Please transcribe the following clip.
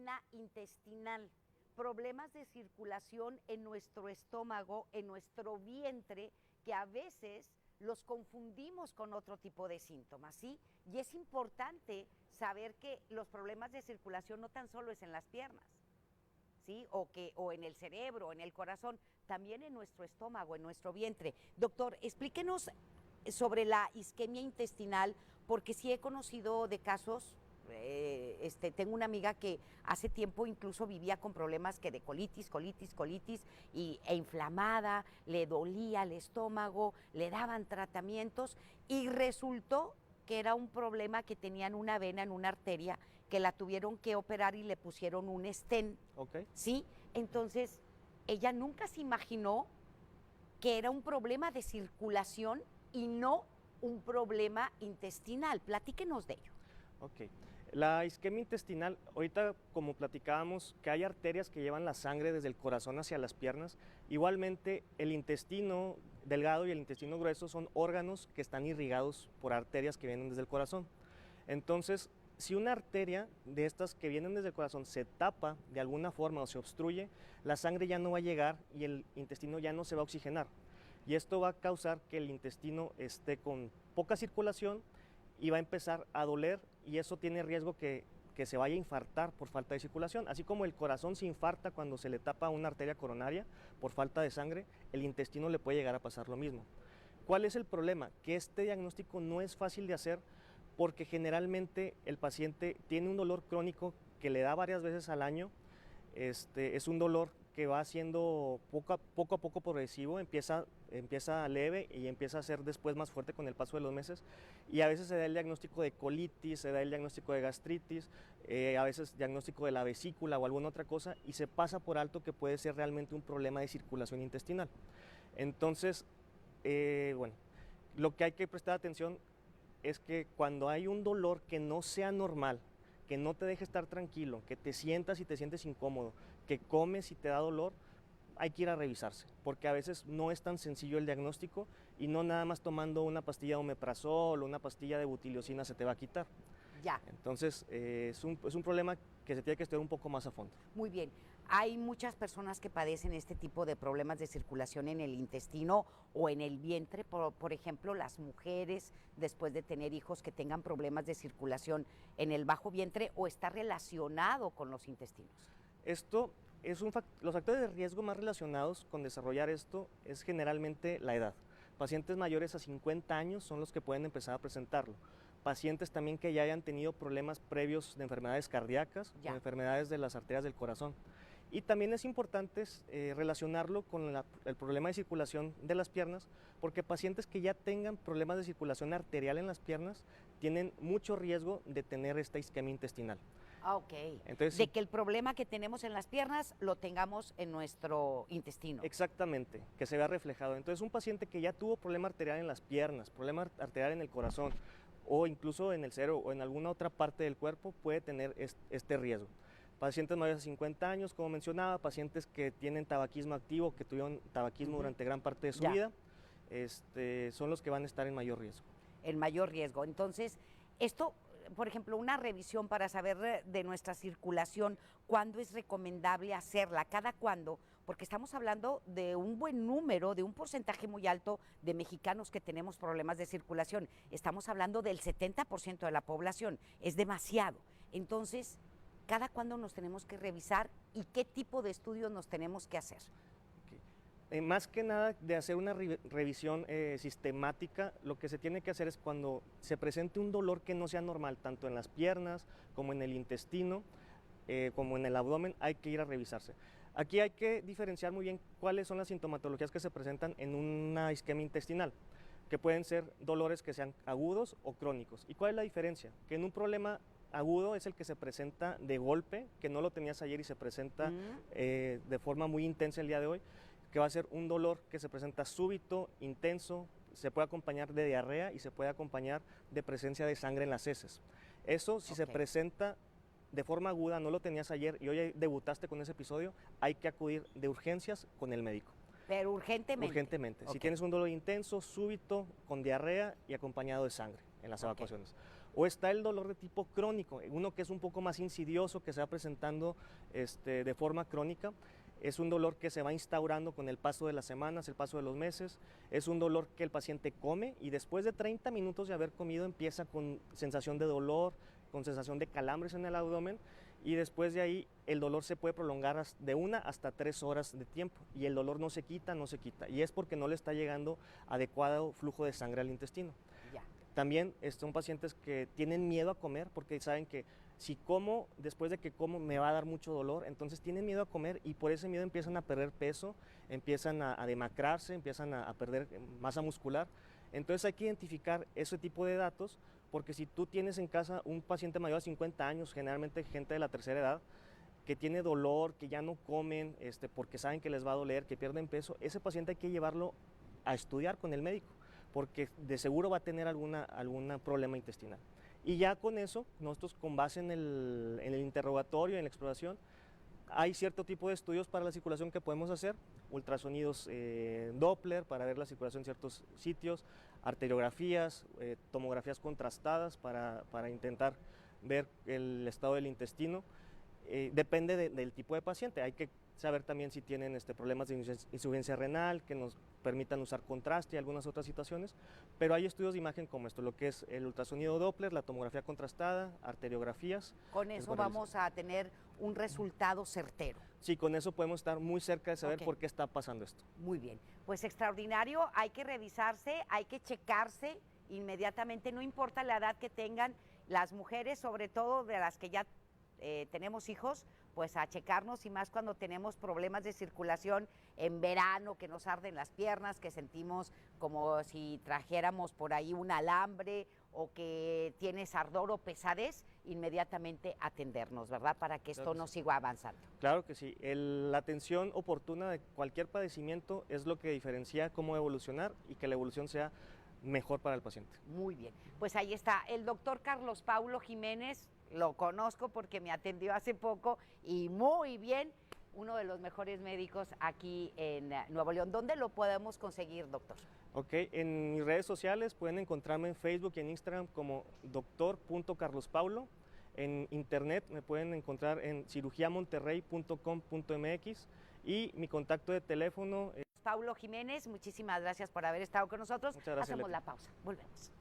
isquemia intestinal, problemas de circulación en nuestro estómago, en nuestro vientre, que a veces los confundimos con otro tipo de síntomas, ¿sí? Y es importante saber que los problemas de circulación no tan solo es en las piernas, ¿sí? O en el cerebro, en el corazón, también en nuestro estómago, en nuestro vientre. Doctor, explíquenos sobre la isquemia intestinal, porque sí he conocido de casos, tengo una amiga que hace tiempo incluso vivía con problemas que de colitis, e inflamada, le dolía el estómago, le daban tratamientos y resultó que era un problema que tenían una vena en una arteria que la tuvieron que operar y le pusieron un stent. Okay. ¿Sí? Entonces, ella nunca se imaginó que era un problema de circulación y no un problema intestinal. Platíquenos de ello. Ok. La isquemia intestinal, ahorita como platicábamos, que hay arterias que llevan la sangre desde el corazón hacia las piernas, igualmente el intestino delgado y el intestino grueso son órganos que están irrigados por arterias que vienen desde el corazón. Entonces, si una arteria de estas que vienen desde el corazón se tapa de alguna forma o se obstruye, la sangre ya no va a llegar y el intestino ya no se va a oxigenar. Y esto va a causar que el intestino esté con poca circulación y va a empezar a doler, y eso tiene riesgo que se vaya a infartar por falta de circulación. Así como el corazón se infarta cuando se le tapa una arteria coronaria por falta de sangre, el intestino le puede llegar a pasar lo mismo. ¿Cuál es el problema? Que este diagnóstico no es fácil de hacer porque generalmente el paciente tiene un dolor crónico que le da varias veces al año. Es un dolor que va siendo poco a poco progresivo, empieza leve y empieza a ser después más fuerte con el paso de los meses, y a veces se da el diagnóstico de colitis, se da el diagnóstico de gastritis, a veces diagnóstico de la vesícula o alguna otra cosa, y se pasa por alto que puede ser realmente un problema de circulación intestinal. Entonces, bueno, lo que hay que prestar atención es que cuando hay un dolor que no sea normal, que no te deje estar tranquilo, que te sientas y te sientes incómodo, que comes y te da dolor, hay que ir a revisarse, porque a veces no es tan sencillo el diagnóstico y no nada más tomando una pastilla de omeprazol o una pastilla de butiliocina se te va a quitar. Ya. Entonces, es un problema que se tiene que estudiar un poco más a fondo. Muy bien. Hay muchas personas que padecen este tipo de problemas de circulación en el intestino o en el vientre, por ejemplo, las mujeres después de tener hijos que tengan problemas de circulación en el bajo vientre, o está relacionado con los intestinos. Esto es los factores de riesgo más relacionados con desarrollar esto es generalmente la edad. Pacientes mayores a 50 años son los que pueden empezar a presentarlo. Pacientes también que ya hayan tenido problemas previos de enfermedades cardíacas o enfermedades de las arterias del corazón. Y también es importante relacionarlo con el problema de circulación de las piernas, porque pacientes que ya tengan problemas de circulación arterial en las piernas tienen mucho riesgo de tener esta isquemia intestinal. Ah, ok. Entonces, de que el problema que tenemos en las piernas lo tengamos en nuestro intestino. Exactamente, que se vea reflejado. Entonces, un paciente que ya tuvo problema arterial en las piernas, problema arterial en el corazón, o incluso en el cerebro o en alguna otra parte del cuerpo, puede tener este riesgo. Pacientes mayores de 50 años, como mencionaba, pacientes que tienen tabaquismo activo, que tuvieron tabaquismo durante gran parte de su vida, son los que van a estar en mayor riesgo. En mayor riesgo. Entonces, esto, por ejemplo, una revisión para saber de nuestra circulación, ¿cuándo es recomendable hacerla? ¿Cada cuándo? Porque estamos hablando de un buen número, de un porcentaje muy alto de mexicanos que tenemos problemas de circulación. Estamos hablando del 70% de la población. Es demasiado. Entonces, ¿cada cuándo nos tenemos que revisar y qué tipo de estudios nos tenemos que hacer? Más que nada de hacer una revisión sistemática, lo que se tiene que hacer es cuando se presente un dolor que no sea normal, tanto en las piernas como en el intestino, como en el abdomen, hay que ir a revisarse. Aquí hay que diferenciar muy bien cuáles son las sintomatologías que se presentan en una isquemia intestinal, que pueden ser dolores que sean agudos o crónicos. ¿Y cuál es la diferencia? Que en un problema agudo es el que se presenta de golpe, que no lo tenías ayer y se presenta de forma muy intensa el día de hoy, que va a ser un dolor que se presenta súbito, intenso, se puede acompañar de diarrea y se puede acompañar de presencia de sangre en las heces. Eso, si se presenta de forma aguda, no lo tenías ayer y hoy debutaste con ese episodio, hay que acudir de urgencias con el médico. Pero urgentemente. Urgentemente. Si tienes un dolor intenso, súbito, con diarrea y acompañado de sangre en las evacuaciones. O está el dolor de tipo crónico, uno que es un poco más insidioso, que se va presentando de forma crónica. Es un dolor que se va instaurando con el paso de las semanas, el paso de los meses. Es un dolor que el paciente come y después de 30 minutos de haber comido empieza con sensación de dolor, con sensación de calambres en el abdomen, y después de ahí el dolor se puede prolongar de 1 hasta 3 horas de tiempo y el dolor no se quita, y es porque no le está llegando adecuado flujo de sangre al intestino. Ya. También son pacientes que tienen miedo a comer porque saben que si como, después de que como me va a dar mucho dolor, entonces tienen miedo a comer y por ese miedo empiezan a perder peso, empiezan a demacrarse, empiezan a perder masa muscular. Entonces hay que identificar ese tipo de datos, porque si tú tienes en casa un paciente mayor de 50 años, generalmente gente de la tercera edad, que tiene dolor, que ya no comen porque saben que les va a doler, que pierden peso, ese paciente hay que llevarlo a estudiar con el médico, porque de seguro va a tener algún problema intestinal. Y ya con eso, nosotros con base en el interrogatorio, en la exploración, hay cierto tipo de estudios para la circulación que podemos hacer, ultrasonidos Doppler para ver la circulación en ciertos sitios, arteriografías, tomografías contrastadas para intentar ver el estado del intestino. Depende del tipo de paciente, hay que saber también si tienen problemas de insuficiencia renal que nos permitan usar contraste y algunas otras situaciones, pero hay estudios de imagen como esto, lo que es el ultrasonido Doppler, la tomografía contrastada, arteriografías. Con eso vamos a tener un resultado certero. Sí, con eso podemos estar muy cerca de saber por qué está pasando esto. Muy bien, pues extraordinario, hay que revisarse, hay que checarse inmediatamente, no importa la edad que tengan las mujeres, sobre todo de las que ya tenemos hijos, pues a checarnos, y más cuando tenemos problemas de circulación en verano, que nos arden las piernas, que sentimos como si trajéramos por ahí un alambre o que tienes ardor o pesadez, inmediatamente atendernos, ¿verdad? Para que esto no siga avanzando. Claro que sí, la atención oportuna de cualquier padecimiento es lo que diferencia cómo evolucionar y que la evolución sea mejor para el paciente. Muy bien, pues ahí está el doctor Carlos Paulo Jiménez, lo conozco porque me atendió hace poco y muy bien, uno de los mejores médicos aquí en Nuevo León. ¿Dónde lo podemos conseguir, doctor? Ok, en mis redes sociales pueden encontrarme en Facebook y en Instagram como doctor.carlospaulo. En internet me pueden encontrar en cirugiamonterrey.com.mx y mi contacto de teléfono. Paulo Jiménez, muchísimas gracias por haber estado con nosotros. Muchas gracias, Hacemos Leti. la pausa, volvemos.